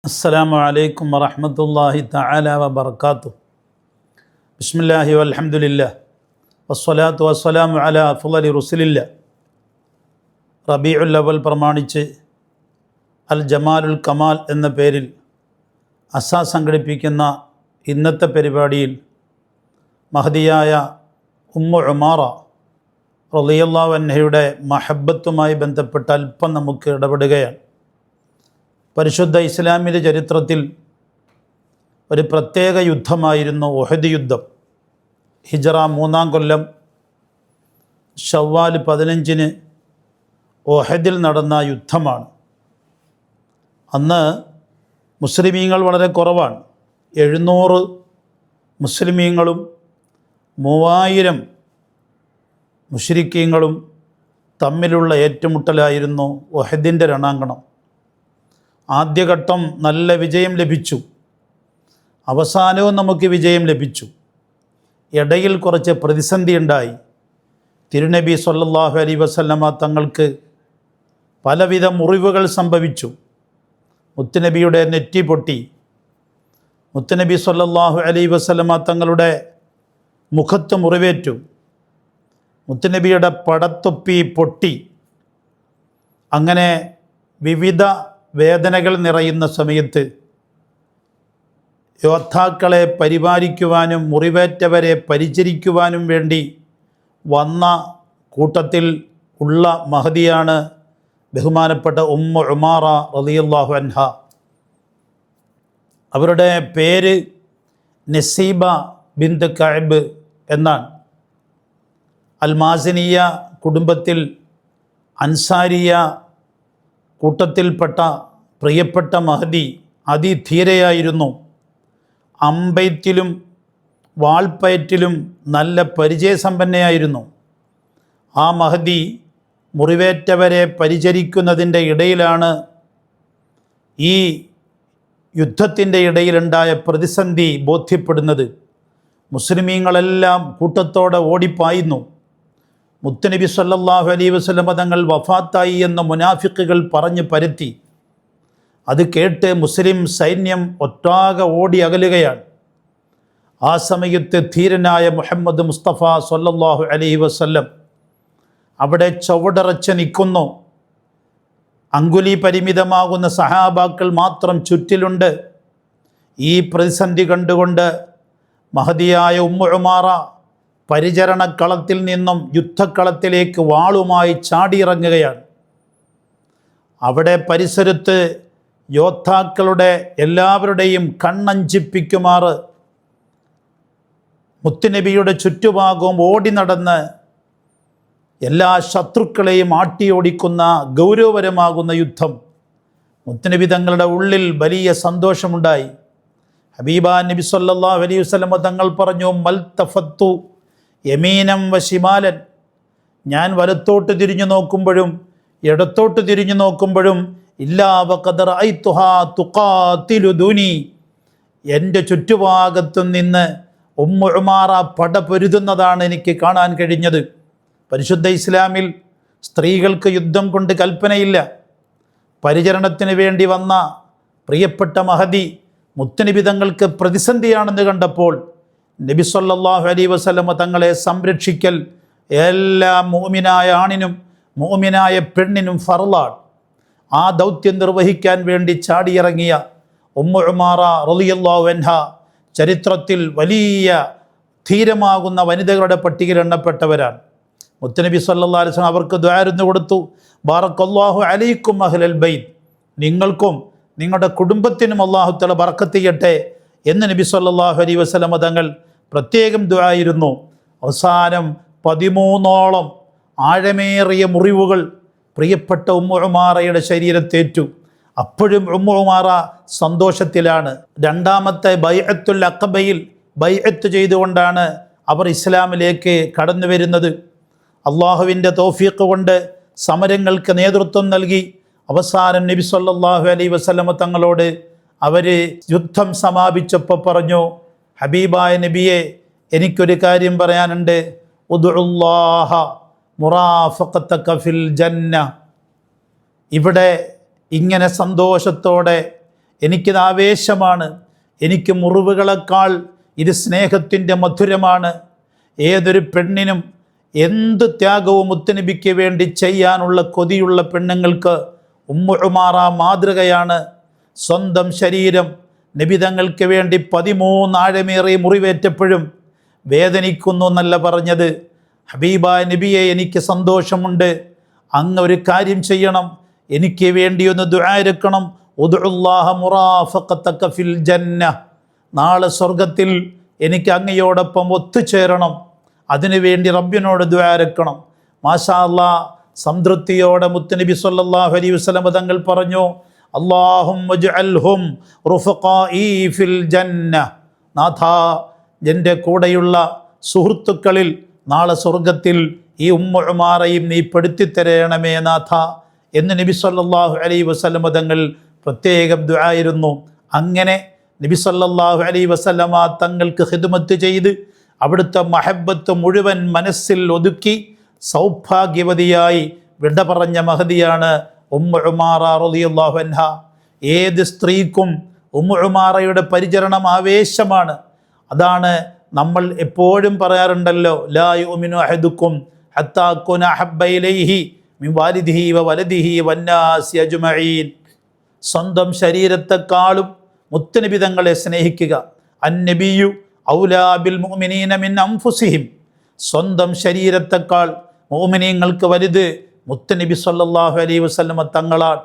അസ്സലാമു അലൈക്കും വറഹ്മത്തുള്ളാഹി തആല വബറകാതുഹു. ബിസ്മില്ലാഹി വൽഹംദുലില്ലാഹ് വസ്സലാത്തു വസ്സലാമു അലാ അഫ്ളലി റസൂലില്ലാഹ്. റബീഉൽ അവൽ പ്രമാണിച്ച് അൽ ജമാലുൽ കമാൽ എന്ന പേരിൽ സംഘടിപ്പിക്കുന്ന ഇന്നത്തെ പരിപാടിയിൽ മഹദിയായ ഉമ്മു ഉമാറ റളിയല്ലാഹു അൻഹയുടെ മഹബ്ബത്തുമായി ബന്ധപ്പെട്ട് അല്പം നമുക്ക് ഇടപെടുകയാണ്. പരിശുദ്ധ ഇസ്ലാമിൻ്റെ ചരിത്രത്തിൽ ഒരു പ്രത്യേക യുദ്ധമായിരുന്നു ഉഹദ് യുദ്ധം. ഹിജറ 3-ാം കൊല്ലം ശവ്വാൽ 15-ന് ഉഹദിൽ നടന്ന യുദ്ധമാണ്. അന്ന് മുസ്ലിമീങ്ങൾ വളരെ കുറവാണ്. 700 മുസ്ലിമീങ്ങളും 3000 മുശ്രിക്കീങ്ങളും തമ്മിലുള്ള ഏറ്റുമുട്ടലായിരുന്നു ഉഹദിൻ്റെ രണാങ്കണം. ആദ്യഘട്ടം നല്ല വിജയം ലഭിച്ചു, അവസാനവും നമുക്ക് വിജയം ലഭിച്ചു. ഇടയിൽ കുറച്ച് പ്രതിസന്ധി ഉണ്ടായി. തിരുനബി സ്വല്ലല്ലാഹു അലൈഹി വസല്ലമ തങ്ങൾക്ക് പലവിധ മുറിവുകൾ സംഭവിച്ചു. മുത്തുനബിയുടെ നെറ്റി പൊട്ടി. മുത്തുനബി സ്വല്ലല്ലാഹു അലൈഹി വസല്ലമ തങ്ങളുടെ മുഖത്ത് മുറിവേറ്റു. മുത്തുനബിയുടെ പടത്തൊപ്പി പൊട്ടി. അങ്ങനെ വിവിധ വേദനകൾ നിറയുന്ന സമയത്ത് യോദ്ധാക്കളെ പരിപാലിക്കുവാനും മുറിവേറ്റവരെ പരിചരിക്കുവാനും വേണ്ടി വന്ന കൂട്ടത്തിൽ ഉള്ള മഹദിയാണ് ബഹുമാനപ്പെട്ട ഉമ്മു ഉമാറ റളിയല്ലാഹു അൻഹ. അവരുടെ പേര് നസീബ ബിന്ത് കഅബ് എന്നാണ്. അൽ മാസിനിയ കുടുംബത്തിൽ അൻസാരിയ കൂട്ടത്തിൽപ്പെട്ട പ്രിയപ്പെട്ട മഹദി അതിധീരയായിരുന്നു. അമ്പെയ്ത്തിലും വാൾപ്പയറ്റിലും നല്ല പരിചയസമ്പന്നയായിരുന്നു. ആ മഹദി മുറിവേറ്റവരെ പരിചരിക്കുന്നതിൻ്റെ ഇടയിലാണ് ഈ യുദ്ധത്തിൻ്റെ ഇടയിലുണ്ടായ പ്രതിസന്ധി ബോധ്യപ്പെടുന്നത്. മുസ്ലിമീങ്ങളെല്ലാം കൂട്ടത്തോടെ ഓടിപ്പായുന്നു. മുത്തുനബി സ്വല്ലല്ലാഹു അലൈഹി വസല്ലമ തങ്ങൾ വഫാത്തായി എന്ന് മുനാഫിക്കുകൾ പറഞ്ഞ് പരത്തി. അത് കേട്ട് മുസ്ലിം സൈന്യം ഒട്ടാകെ ഓടി അകലുകയാണ്. ആ സമയത്ത് ധീരനായ മുഹമ്മദ് മുസ്തഫ സ്വല്ലല്ലാഹു അലൈഹി വസല്ലം അവിടെ ചുവടറച്ച് നിൽക്കുന്നു. അങ്കുലി പരിമിതമാകുന്ന സഹാബാക്കൾ മാത്രം ചുറ്റിലുണ്ട്. ഈ പ്രതിസന്ധി കണ്ടുകൊണ്ട് മഹദിയായ ഉമ്മു ഉമാറ പരിചരണക്കളത്തിൽ നിന്നും യുദ്ധക്കളത്തിലേക്ക് വാളുമായി ചാടിയിറങ്ങുകയാണ്. അവിടെ പരിസരത്ത് യോദ്ധാക്കളുടെ എല്ലാവരുടെയും കണ്ണഞ്ചിപ്പിക്കുമാറ് മുത്തുനബിയുടെ ചുറ്റുഭാഗവും ഓടി നടന്ന് എല്ലാ ശത്രുക്കളെയും ആട്ടിയോടിക്കുന്ന ഗൗരവപരമാകുന്ന യുദ്ധം. മുത്തുനബി തങ്ങളുടെ ഉള്ളിൽ വലിയ സന്തോഷമുണ്ടായി. ഹബീബാ നബി സല്ലല്ലാഹു അലൈഹി വസല്ലം തങ്ങൾ പറഞ്ഞു, മൽതഫത്തു യമീനം വശിമാലൻ. ഞാൻ വലത്തോട്ട് തിരിഞ്ഞു നോക്കുമ്പോഴും ഇടത്തോട്ട് തിരിഞ്ഞു നോക്കുമ്പോഴും ഇല്ലാ വഖദ് റഅയ്തുഹാ തുഖാതിലു ദുനി, എൻ്റെ ചുറ്റുഭാഗത്തു നിന്ന് ഉമ്മു ഉമാറ പടപൊരുതുന്നതാണ് എനിക്ക് കാണാൻ കഴിഞ്ഞത്. പരിശുദ്ധ ഇസ്ലാമിൽ സ്ത്രീകൾക്ക് യുദ്ധം കൊണ്ട് കൽപ്പനയില്ല. പരിചരണത്തിന് വേണ്ടി വന്ന പ്രിയപ്പെട്ട മഹദി മുത്തുനബി തങ്ങൾക്ക് പ്രതിസന്ധിയാണെന്ന് കണ്ടപ്പോൾ നബി സല്ലല്ലാഹു അലൈഹി വസല്ലമ തങ്ങളെ സംരക്ഷിക്കൽ എല്ലാ മുഅ്മിനായ ആണിനും മുഅ്മിനായ പെണ്ണിനും ഫർളാണ്. ആ ദൗത്യം നിർവഹിക്കാൻ വേണ്ടി ചാടിയിറങ്ങിയ ഉമ്മു ഉമാറ റളിയല്ലാഹു അൻഹ ചരിത്രത്തിൽ വലിയ ധീരമാകുന്ന വനിതകളുടെ പട്ടികയിൽ എണ്ണപ്പെട്ടവരാണ്. മുത്തുനബി സല്ലല്ലാഹു അലൈഹി വസല്ലം അവർക്ക് ദുആ കൊടുത്തു, ബാറക്കല്ലാഹു അലൈക്കും അഹ്ലൽ ബൈത്ത്, നിങ്ങൾക്കും നിങ്ങളുടെ കുടുംബത്തിനും അല്ലാഹു തആല ബറക്കത്ത് ചെയ്യട്ടെ എന്ന് നബി സല്ലല്ലാഹു അലൈഹി വസല്ലം തങ്ങൾ പ്രത്യേകം ദുആയിരുന്നു. അവസാനം 13ഓളം ആഴമേറിയ മുറിവുകൾ പ്രിയപ്പെട്ട ഉമ്മു ഉമാറയുടെ ശരീരത്തേറ്റു. അപ്പോഴും ഉമ്മു ഉമാറ സന്തോഷത്തിലാണ്. രണ്ടാമത്തെ ബൈഅത്തുൽ അഖബയിൽ ബൈഅത്ത് ചെയ്തുകൊണ്ടാണ് അവർ ഇസ്ലാമിലേക്ക് കടന്നു വരുന്നത്. അള്ളാഹുവിൻ്റെ തൗഫീഖ് കൊണ്ട് സമരങ്ങൾക്ക് നേതൃത്വം നൽകി. അവസാനം നബി സല്ലല്ലാഹു അലൈഹി വസല്ലം തങ്ങളോട് അവർ യുദ്ധം സമാപിച്ചപ്പോൾ പറഞ്ഞു, ഹബീബായ നബിയെ, എനിക്കൊരു കാര്യം പറയാനുണ്ട്. ഉദ്ഉല്ലാഹ മുറാഫഖതക ഫിൽ ജന്ന. ഇവിടെ ഇങ്ങനെ സന്തോഷത്തോടെ എനിക്കിത് ആവേശമാണ്. എനിക്ക് മുറിവുകളെക്കാൾ ഇത് സ്നേഹത്തിൻ്റെ മധുരമാണ്. ഏതൊരു പെണ്ണിനും എന്ത് ത്യാഗവും മുത്തുനബിക്ക് വേണ്ടി ചെയ്യാനുള്ള കൊതിയുള്ള പെണ്ണുങ്ങൾക്ക് ഉമ്മു ഉമാറ മാതൃകയാണ്. സ്വന്തം ശരീരം നബിതങ്ങൾക്ക് വേണ്ടി 13 ആഴമേറിയ മുറിവേറ്റപ്പോഴും വേദനിക്കുന്നു എന്നല്ല പറഞ്ഞത്. ഹബീബായ നബിയെ, എനിക്ക് സന്തോഷമുണ്ട്, അങ്ങ് ഒരു കാര്യം ചെയ്യണം, എനിക്ക് വേണ്ടി ഒന്ന് ദുആ ഇരക്കണം. ഉദ്ഉല്ലാഹ മുറാഫഖതക ഫിൽ ജന്ന, നാളെ സ്വർഗത്തിൽ എനിക്ക് അങ്ങയോടൊപ്പം ഒത്തുചേരണം, അതിനുവേണ്ടി റബ്ബിനോട് ദുആ ഇരക്കണം. മാഷാ അല്ലാഹ്, സംതൃപ്തിയോടെ മുത്തുനബി സല്ലല്ലാഹു അലൈഹി വസല്ലം തങ്ങൾ പറഞ്ഞു, അല്ലാഹുമ്മ ജഅൽഹും റുഫഖാഇ ഫിൽ ജന്ന, നാഥാ എൻ്റെ കൂടെയുള്ള സുഹൃത്തുക്കളിൽ നാളെ സ്വർഗത്തിൽ ഈ ഉമ്മു ഉമാറയും നീ പെടുത്തിത്തരയണമേ നാഥ എന്ന് നബി സല്ലല്ലാഹു അലൈഹി വസല്ലം തങ്ങൾ പ്രത്യേകം ദുആയിരുന്നു. അങ്ങനെ നബി സല്ലല്ലാഹു അലൈഹി വസല്ലമ തങ്ങൾക്ക് ഖിദ്മത്ത് ചെയ്ത് അവിടുത്തെ മഹബത്ത് മുഴുവൻ മനസ്സിൽ ഒതുക്കി സൗഭാഗ്യവതിയായി വിട പറഞ്ഞ മഹദിയാണ് ഉമ്മു ഉമാറ റളിയല്ലാഹു അൻഹ. ഏത് സ്ത്രീക്കും ഉമ്മു ഉമാറയുടെ പരിചരണം ആവേശമാണ്. അതാണ് നമ്മൾ എപ്പോഴും പറയാറുണ്ടല്ലോ, ലാ യുഅ്മിനു അഹദുക്കും ഹത്താ അകൂന അഹബ്ബ ഇലൈഹി മിൻ വാലിദിഹി വ വലദിഹി വന്നാസി അജ്മഈൻ. സ്വന്തം ശരീരത്തെക്കാളും മുത്തുനബി തങ്ങളെ സ്നേഹിക്കുക. അന്നബിയു ഔലാ ബിൽ മുഅ്മിനീന മിൻ അൻഫുസിഹിം, സ്വന്തം ശരീരത്തെക്കാൾ മുഅ്മിനീങ്ങൾക്ക് വലുത് മുത്തുനബി സല്ലല്ലാഹു അലൈഹി വസല്ലമ തങ്ങളാണ്.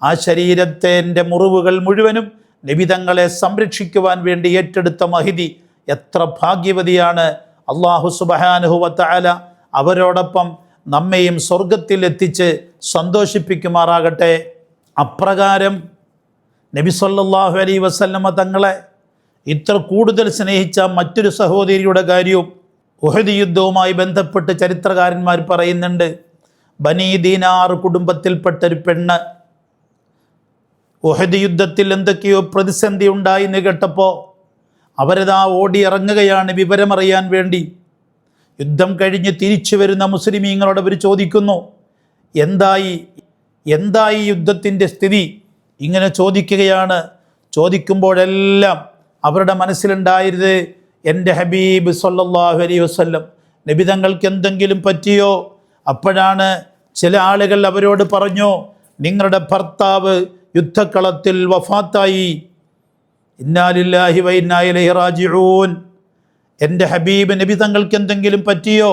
ആ ശരീരത്തിൻ്റെ മുറിവുകൾ മുഴുവനും നബി തങ്ങളെ സംരക്ഷിക്കുവാൻ വേണ്ടി ഏറ്റെടുത്ത മഹിദി എത്ര ഭാഗ്യവതിയാണ്. അല്ലാഹു സുബ്ഹാനഹു വ തആല അവരോടൊപ്പം നമ്മെയും സ്വർഗത്തിൽ എത്തിച്ച് സന്തോഷിപ്പിക്കുമാറാകട്ടെ. അപ്രകാരം നബി സല്ലല്ലാഹു അലൈഹി വസല്ലമ തങ്ങളെ ഇത്ര കൂടുതൽ സ്നേഹിച്ച മറ്റൊരു സഹോദരിയുടെ കാര്യവും ഉഹദ് യുദ്ധവുമായി ബന്ധപ്പെട്ട് ചരിത്രകാരന്മാർ പറയുന്നുണ്ട്. ബനീ ദീനാർ കുടുംബത്തിൽപ്പെട്ടൊരു പെണ്ണ് ഉഹദ് യുദ്ധത്തിൽ എന്തൊക്കെയോ പ്രതിസന്ധി ഉണ്ടായി എന്ന് കേട്ടപ്പോൾ അവരതാ ഓടി ഇറങ്ങുകയാണ് വിവരമറിയാൻ വേണ്ടി. യുദ്ധം കഴിഞ്ഞ് തിരിച്ചു വരുന്ന മുസ്ലിമീങ്ങളോട് അവർ ചോദിക്കുന്നു, എന്തായി യുദ്ധത്തിൻ്റെ സ്ഥിതി? ഇങ്ങനെ ചോദിക്കുകയാണ്. ചോദിക്കുമ്പോഴെല്ലാം അവരുടെ മനസ്സിലുണ്ടായത് എൻ്റെ ഹബീബ് സല്ലല്ലാഹു അലൈഹി വസല്ലം നബി തങ്ങൾക്ക് എന്തെങ്കിലും പറ്റിയോ? അപ്പോഴാണ് ചില ആളുകൾ അവരോട് പറഞ്ഞു, നിങ്ങളുടെ ഭർത്താവ് യുദ്ധക്കളത്തിൽ വഫാത്തായി, ഇന്നാ ലില്ലാഹി വ ഇന്നാ ഇലൈഹി റാജിഊൻ. എൻ്റെ ഹബീബ് നബി തങ്ങൾക്ക് എന്തെങ്കിലും പറ്റിയോ?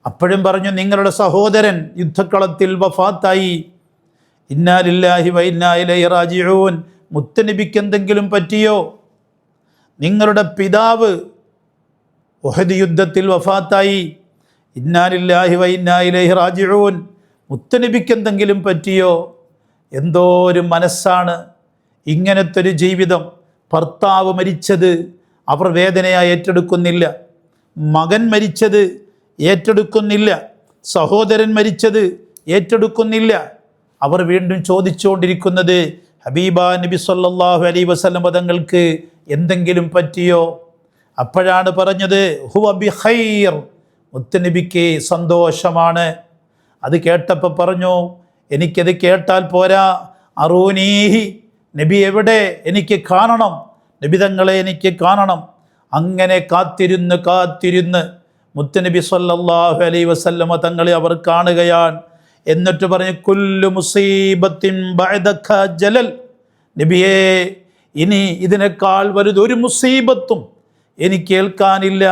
അപ്പോഴും പറഞ്ഞു, നിങ്ങളുടെ സഹോദരൻ യുദ്ധക്കളത്തിൽ വഫാത്തായി, ഇന്നാ ലില്ലാഹി വ ഇന്നാ ഇലൈഹി റാജിഊൻ. മുത്തുനബിക്ക് എന്തെങ്കിലും പറ്റിയോ? നിങ്ങളുടെ പിതാവ് ഉഹദ് യുദ്ധത്തിൽ വഫാത്തായി, ഇന്നാ ലില്ലാഹി വ ഇന്നാ ഇലൈഹി റാജിഊൻ. മുത്തുനബിക്ക് എന്തെങ്കിലും പറ്റിയോ? എന്തോ ഒരു മനസ്സാണ് ഇങ്ങനത്തെ ഒരു ജീവിതം. ഭർത്താവ് മരിച്ചത് അവർ വേദനയായി ഏറ്റെടുക്കുന്നില്ല, മകൻ മരിച്ചത് ഏറ്റെടുക്കുന്നില്ല, സഹോദരൻ മരിച്ചത് ഏറ്റെടുക്കുന്നില്ല. അവർ വീണ്ടും ചോദിച്ചുകൊണ്ടിരിക്കുന്നത്, ഹബീബ നബി സല്ലല്ലാഹു അലൈഹി വസല്ലം തങ്ങൾക്ക് എന്തെങ്കിലും പറ്റിയോ? അപ്പോഴാണ് പറഞ്ഞത്, ഹുവ ബിഖൈർ, മുത്തുനബിക്ക് സന്തോഷമാണ്. അത് കേട്ടപ്പോൾ പറഞ്ഞു, എനിക്കത് കേട്ടാൽ പോരാ, അറൂനീഹി, നബി എവിടെ? എനിക്ക് കാണണം, നബി തങ്ങളെ എനിക്ക് കാണണം. അങ്ങനെ കാത്തിരുന്ന് മുത്തുനബി സല്ലല്ലാഹു അലൈഹി വസല്ലമ തങ്ങളെ അവർ കാണുകയാണ്. എന്നിട്ട് പറഞ്ഞു, കുല്ലു മുസീബത്തിൻ ബഅദക ജലൽ, നബിയേ ഇനി ഇതിനേക്കാൾ വലുതൊരു മുസീബത്തും എനിക്ക് കേൾക്കാനില്ല,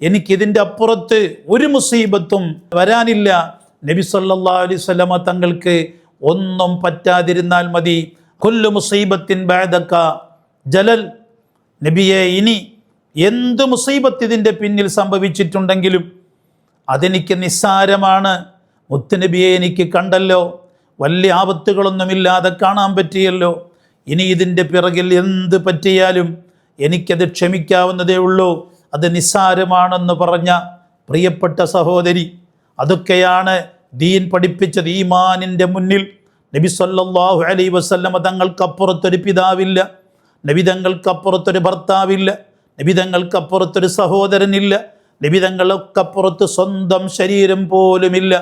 എനിക്കിതിൻ്റെ അപ്പുറത്ത് ഒരു മുസീബത്തും വരാനില്ല. നബി സല്ലല്ലാഹു അലൈഹി വസല്ലമ തങ്ങൾക്ക് ഒന്നും പറ്റാതിരുന്നാൽ മതി. കുല്ലു മുസീബത്തിൻ ബഅദക ജലൽ, നബിയെ ഇനി എന്ത് മുസീബത്ത് ഇതിൻ്റെ പിന്നിൽ സംഭവിച്ചിട്ടുണ്ടെങ്കിലും അതെനിക്ക് നിസ്സാരമാണ്. മുത്തുനബിയെ എനിക്ക് കണ്ടല്ലോ, വലിയ ആപത്തുകളൊന്നുമില്ലാതെ കാണാൻ പറ്റിയല്ലോ, ഇനി ഇതിൻ്റെ പിറകിൽ എന്ത് പറ്റിയാലും എനിക്കത് ക്ഷമിക്കാവുന്നതേ ഉള്ളൂ, അത് നിസ്സാരമാണെന്ന് പറഞ്ഞ പ്രിയപ്പെട്ട സഹോദരി. അതൊക്കെയാണ് ദീൻ പഠിപ്പിച്ചത്. ഈമാനിൻ്റെ മുന്നിൽ നബി സല്ലല്ലാഹു അലൈഹി വസല്ലമ തങ്ങൾക്കപ്പുറത്തൊരു പിതാവില്ല, നബി തങ്ങൾക്കപ്പുറത്തൊരു ഭർത്താവില്ല, നബി തങ്ങൾക്കപ്പുറത്തൊരു സഹോദരനില്ല, നബി തങ്ങൾക്കപ്പുറത്ത് സ്വന്തം ശരീരം പോലുമില്ല.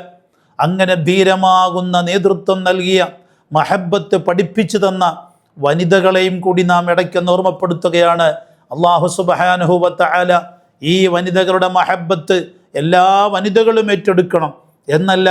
അങ്ങനെ ധീരമാകുന്ന നേതൃത്വം നൽകിയ, മഹബത്ത് പഠിപ്പിച്ചു തന്ന വനിതകളെയും കൂടി നാം ഇടയ്ക്കൊന്ന് ഓർമ്മപ്പെടുത്തുകയാണ്. അല്ലാഹു സുബ്ഹാനഹു വ തആല ഈ വനിതകളുടെ മഹബത്ത് എല്ലാ വനിതകളും ഏറ്റെടുക്കണം എന്നല്ല,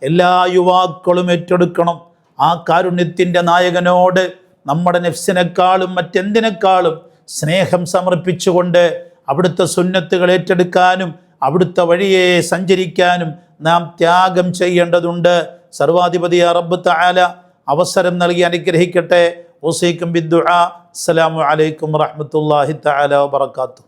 എല്ലാ യുവാക്കളും ഏറ്റെടുക്കണം. ആ കാരുണ്യത്തിൻ്റെ നായകനോട് നമ്മുടെ നഫ്സിനേക്കാളും മറ്റെന്തിനേക്കാളും സ്നേഹം സമർപ്പിച്ചുകൊണ്ട് അവിടുത്തെ സുന്നത്തുകൾ ഏറ്റെടുക്കാനും അവിടുത്തെ വഴിയെ സഞ്ചരിക്കാനും നാം ത്യാഗം ചെയ്യേണ്ടതുണ്ട്. സർവാധിപതിയായ റബ്ബ് തആല അവസരം നൽകി അനുഗ്രഹിക്കട്ടെ. ഉസീക്കും ബിദ്ദുആ. അസ്സലാമു അലൈക്കും വറഹ്മത്തുള്ളാഹി തആല വബറകാതുഹു.